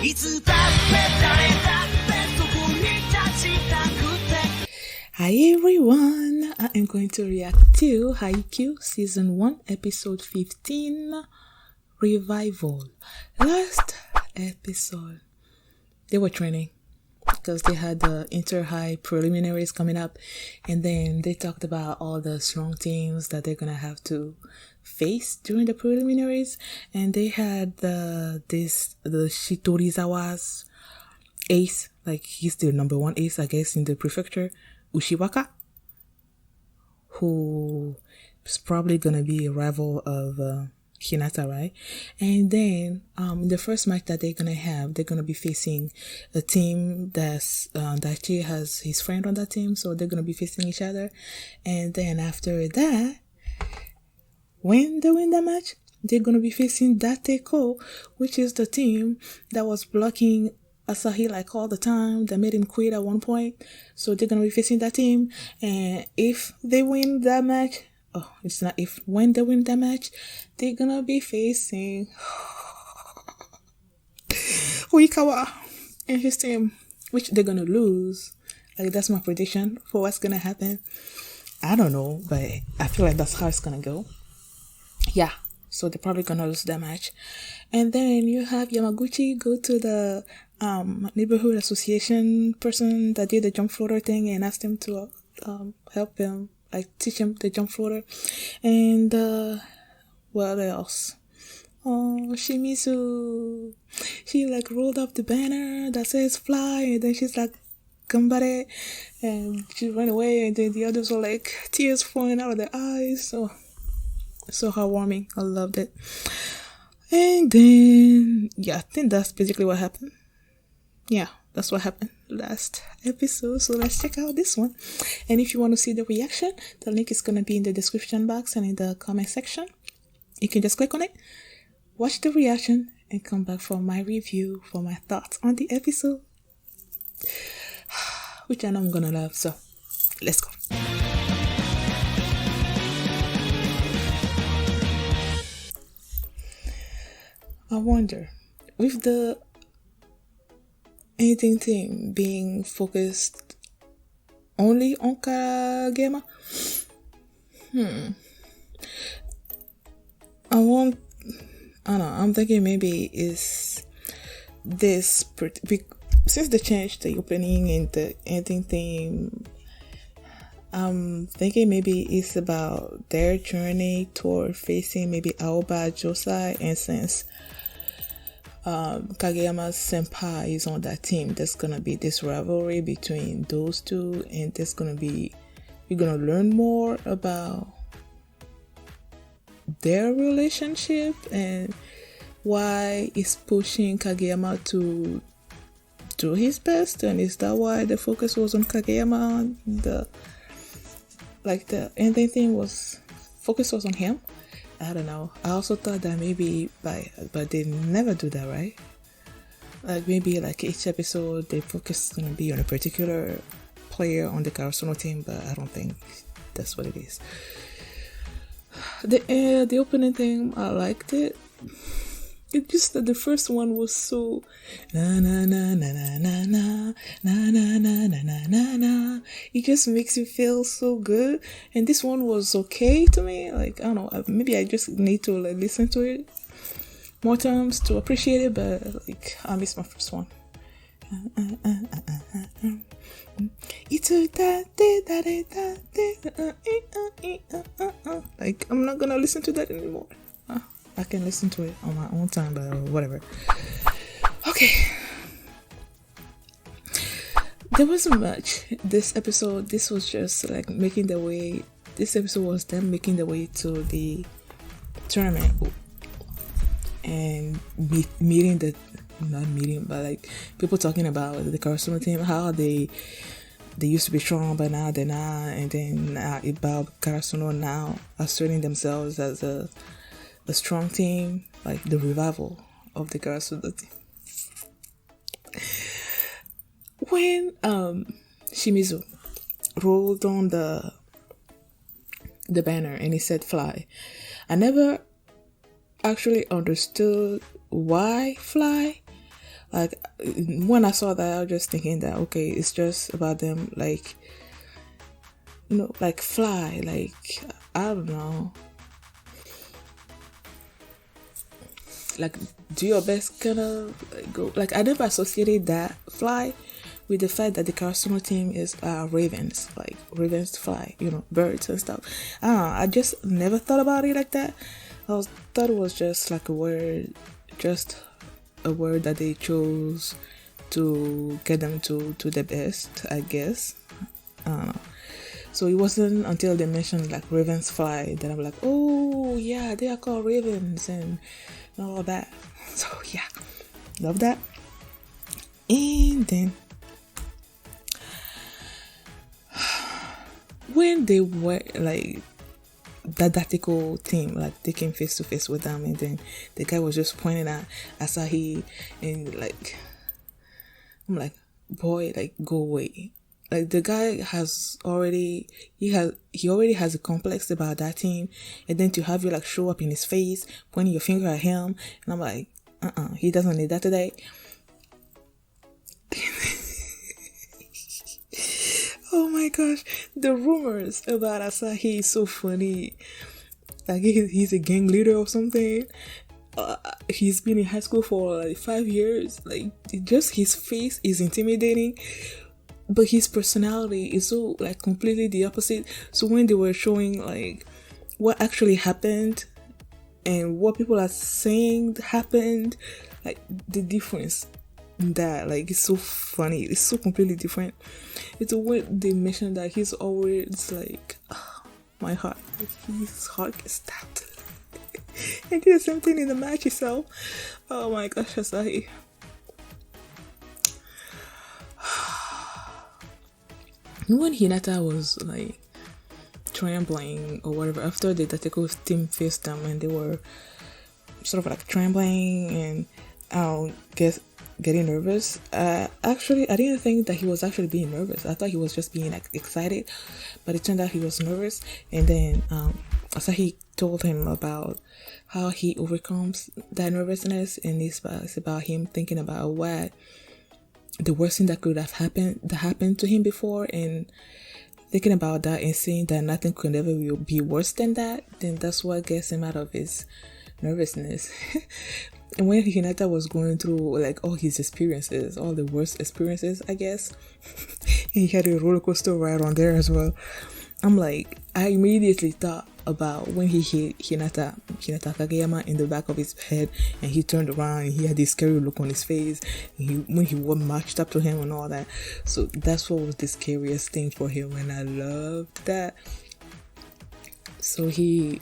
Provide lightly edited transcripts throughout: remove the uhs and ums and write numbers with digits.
Hi everyone, I am going to react to Haikyuu Season 1 Episode 15 Revival. Last episode, they were training because they had the inter-high preliminaries coming up, and then they talked about all the strong teams that they're gonna have to face during the preliminaries, and they had the Shitorizawa's ace, like he's the number one ace, I guess, in the prefecture, Ushiwaka, who is probably gonna be a rival of Hinata, right? And then the first match that they're gonna be facing a team that's Daichi has his friend on that team, so they're gonna be facing each other. And then after that, when they win that match, they're gonna be facing Dateko, which is the team that was blocking Asahi like all the time, that made him quit at one point. So they're gonna be facing that team, and if they win that match, when they win that match, they're gonna be facing Uikawa and his team, which they're gonna lose. Like, that's my prediction for what's gonna happen. I don't know, but I feel like that's how it's gonna go. Yeah, so they're probably gonna lose that match. And then you have Yamaguchi go to the neighborhood association person that did the jump floater thing and asked him to help him, like teach him the jump floater. And what else? Oh, Shimizu, she like rolled up the banner that says fly, and then she's like, "Gambare," and she ran away, and then the others were like tears falling out of their eyes. So heartwarming. I loved it. And then, yeah, I think that's basically what happened. Yeah, that's what happened last episode. So let's check out this one. And if you want to see the reaction, the link is going to be in the description box and in the comment section. You can just click on it, watch the reaction, and come back for my review, for my thoughts on the episode, which I know I'm going to love. So let's go. I wonder, with the ending theme being focused only on Kageyama, I'm thinking maybe is this, since they changed the opening and the ending theme, I'm thinking maybe it's about their journey toward facing maybe Aoba Josai, and since Kageyama's senpai is on that team, there's gonna be this rivalry between those two, and we're gonna learn more about their relationship and why it's pushing Kageyama to do his best. And is that why the focus was on Kageyama? The ending thing focus was on him. I don't know. I also thought that maybe but they never do that, right? Like maybe like each episode the focus is gonna be on a particular player on the Karasuno team, but I don't think that's what it is. The opening thing, I liked it. It's just that the first one was so na na na na na na na na na na na na na na. It just makes you feel so good. And this one was okay to me. Like, I don't know, maybe I just need to like listen to it more times to appreciate it. But like, I missed my first one. Like, I'm not gonna listen to that anymore. I can listen to it on my own time, but whatever. Okay. There wasn't much. This episode, this was just like this episode was them making the way to the tournament and but like people talking about the Karasuno team, how they used to be strong, but now they're not, and then about Karasuno now asserting themselves as a strong team, like the revival of the Karasuno team. When Shimizu rolled on the banner and he said fly, I never actually understood why fly, Like when I saw that, I was just thinking that okay, it's just about them, like like fly, like I don't know, like do your best, kind of like, go. Like I never associated that fly with the fact that the Karasuno team is ravens, like ravens fly, birds and stuff. I don't know. I just never thought about it like that. Thought it was just like just a word that they chose to get them to the best, I guess. I don't know. So it wasn't until they mentioned like ravens fly that I'm like, oh yeah, they are called ravens and all that. So yeah, love that. And then when they were like that Datiko team, like they came face to face with them, and then the guy was just pointing at Asahi, and like I'm like, boy, like go away. Like the guy he already has a complex about that team, and then to have you like show up in his face, pointing your finger at him, and I'm like, he doesn't need that today. Oh my gosh, the rumors about Asahi is so funny. Like he's a gang leader or something. He's been in high school for like 5 years. Like just his face is intimidating, but his personality is so like completely the opposite. So when they were showing like what actually happened and what people are saying happened, like the difference in that, like it's so funny. It's so completely different. It's when they mention that he's always like, my heart, like his heart gets stabbed. And do the same thing in the match itself. Oh my gosh, Asahi. When Hinata was like trembling or whatever after the Dateko team faced them, and they were sort of like trembling and getting nervous. Actually, I didn't think that he was actually being nervous. I thought he was just being like excited, but it turned out he was nervous. And then Asahi told him about how he overcomes that nervousness, and it's about him thinking about what the worst thing that could have happened to him before, and thinking about that and seeing that nothing could ever be worse than that. Then that's what gets him out of his nervousness. And when Hinata was going through like all his experiences, all the worst experiences, I guess, he had a roller coaster ride on there as well. I'm like, I immediately thought about when he hit Hinata Kageyama in the back of his head, and he turned around and he had this scary look on his face, and when he marched up to him and all that. So that's what was the scariest thing for him, and I loved that. So he's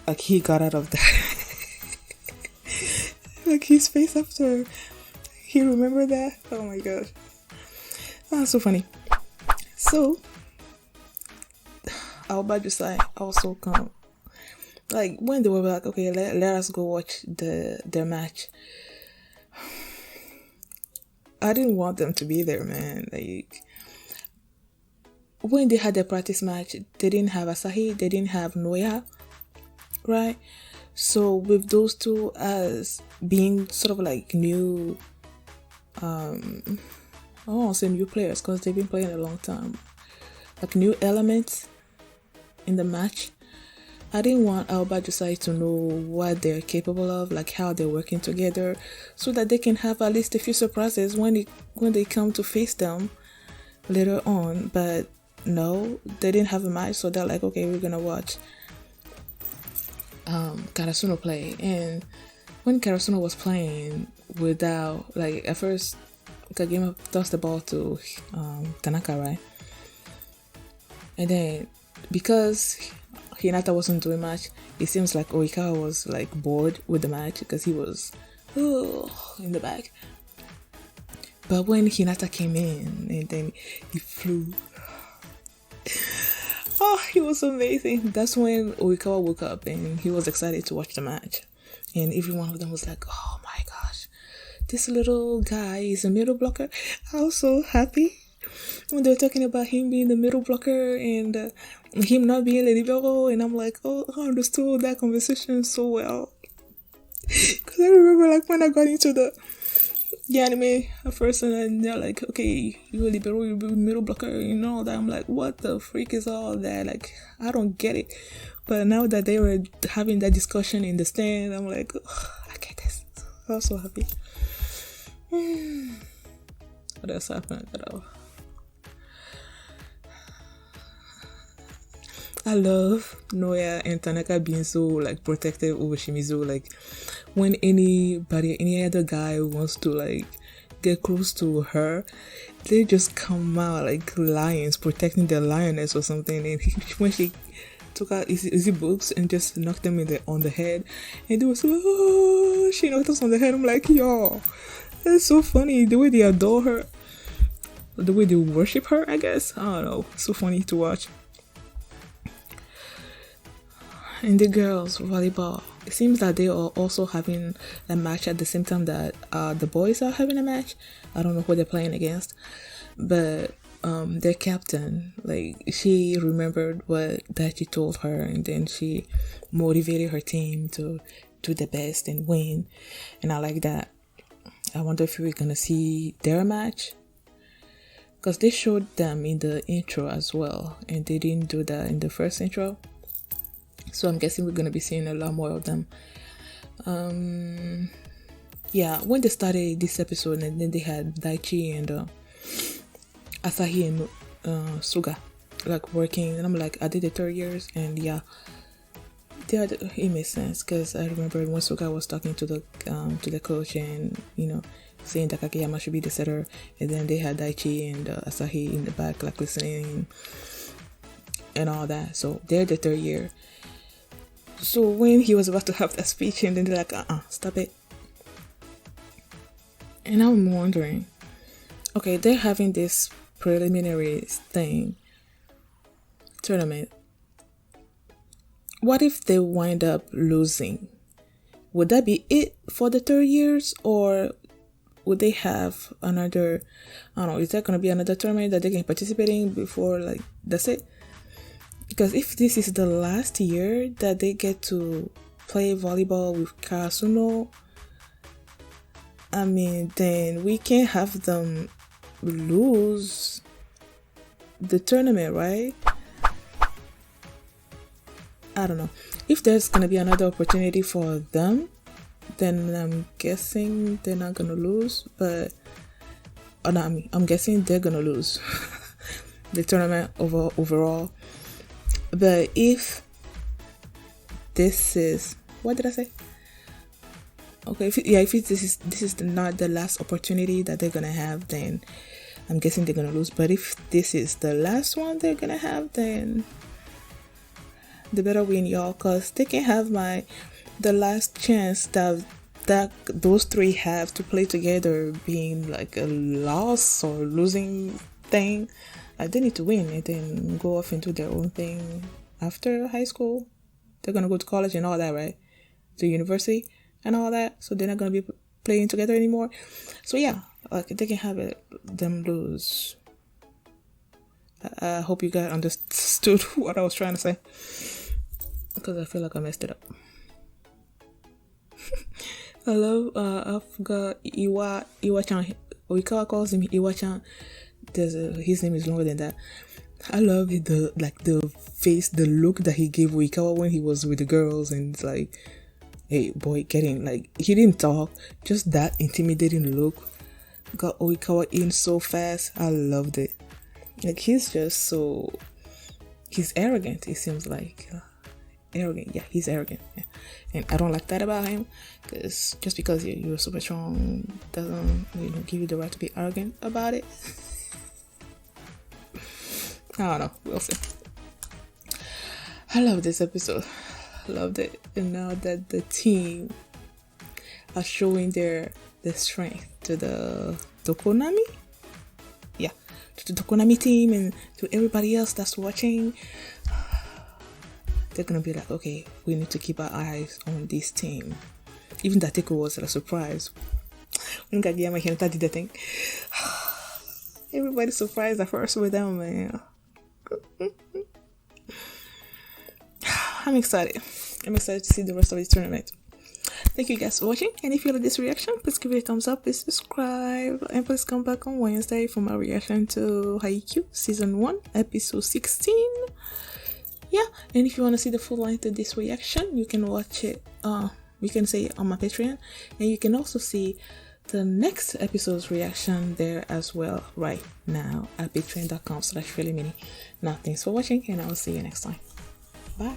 like, he got out of that. Like his face after he remembered that. Oh my gosh. So funny. So Aobajusai also come. Like when they were like, okay, let us go watch their match. I didn't want them to be there, man. Like when they had their practice match, they didn't have Asahi, they didn't have Noya, right? So with those two as being sort of like new, I won't say new players because they've been playing a long time, like new elements in the match, I didn't want Aobajusai to know what they're capable of, like how they're working together, so that they can have at least a few surprises when they come to face them later on. But no, they didn't have a match, so they're like, okay, we're gonna watch Karasuno play. And when Karasuno was playing without, like, at first Kagema tossed the ball to Tanaka, right? And then because Hinata wasn't doing much, it seems like Oikawa was like bored with the match because he was in the back. But when Hinata came in and then he flew, he was amazing. That's when Oikawa woke up and he was excited to watch the match. And every one of them was like, oh my gosh, this little guy is a middle blocker. I was so happy when they were talking about him being the middle blocker and him not being a libero, and I'm like, oh, I understood that conversation so well. Because I remember like when I got into the anime at first, and they're like, okay, you're liberal, you're middle blocker, you know all that. I'm like, what the freak is all that? Like, I don't get it. But now that they were having that discussion in the stand, I'm like, I get this. I was so happy. What else happened? I love Noya and Tanaka being so like protective over Shimizu. Like when any other guy wants to like get close to her, they just come out like lions protecting the lioness or something. And when she took out easy books and just knocked them on the head, and they was like, oh, she knocked us on the head. I'm like, yo, that's so funny. The way they adore her, the way they worship her. I guess I don't know. It's so funny to watch. And the girls volleyball, it seems that they are also having a match at the same time that the boys are having a match. I don't know who they're playing against, but their captain, like, she remembered what Daichi told her, and then she motivated her team to do the best and win. And I like that. I wonder if we're gonna see their match, because they showed them in the intro as well, and they didn't do that in the first intro. So I'm guessing we're going to be seeing a lot more of them. Yeah, when they started this episode, and then they had Daichi and Asahi and Suga like working, and I'm like, are they the third years? And yeah, it makes sense, because I remember when Suga was talking to the coach, and you know, saying that Kakeyama should be the setter, and then they had Daichi and Asahi in the back like listening and all that. So they're the third year. So when he was about to have that speech, and then they're like, stop it. And I'm wondering, okay, they're having this preliminary tournament. What if they wind up losing? Would that be it for the 3 years? Or would they have another, I don't know, is there going to be another tournament that they can participate in before, like, that's it? Because if this is the last year that they get to play volleyball with Karasuno, I mean, then we can't have them lose the tournament, right? I don't know. If there's gonna be another opportunity for them, then I'm guessing they're not gonna lose. But I'm guessing they're gonna lose the tournament overall. But if this is, what did I say? Okay, if this is not the last opportunity that they're gonna have, then I'm guessing they're gonna lose. But if this is the last one they're gonna have, then they better win, y'all, cause they can have the last chance that those three have to play together being like a loss or losing thing. They need to win and then go off and do their own thing after high school. They're gonna go to college and all that, right? To university and all that. So they're not gonna be playing together anymore. So yeah, like they can have them lose. I hope you guys understood what I was trying to say, because I feel like I messed it up. I love I forgot Iwa-chan. Oikawa calls him Iwa-chan. His name is longer than that. I love the face, the look that he gave Oikawa when he was with the girls, and it's like, hey boy, get in. Like, he didn't talk, just that intimidating look got Oikawa in so fast. I loved it. Like, he's arrogant, it seems like. Arrogant, yeah, he's arrogant. Yeah. And I don't like that about him, because just because you're super strong doesn't give you the right to be arrogant about it. I don't know, we'll see. I love this episode. I loved it. And now that the team are showing their strength to the Tokonami, yeah, to the Tokonami team and to everybody else that's watching, they're gonna be like, okay, we need to keep our eyes on this team. Even Dateko was a surprise when Kageyama and Hinata did the thing. Everybody's surprised at first with them, man. I'm excited. I'm excited to see the rest of the tournament. Thank you guys for watching, and if you like this reaction, please give it a thumbs up, please subscribe, and please come back on Wednesday for my reaction to Haikyuu season 1 episode 16. Yeah, and if you want to see the full length of this reaction, you can watch it you can say it on my Patreon, and you can also see the next episode's reaction there as well right now at patreon.com/realimini. Now thanks for watching, and I will see you next time. Bye.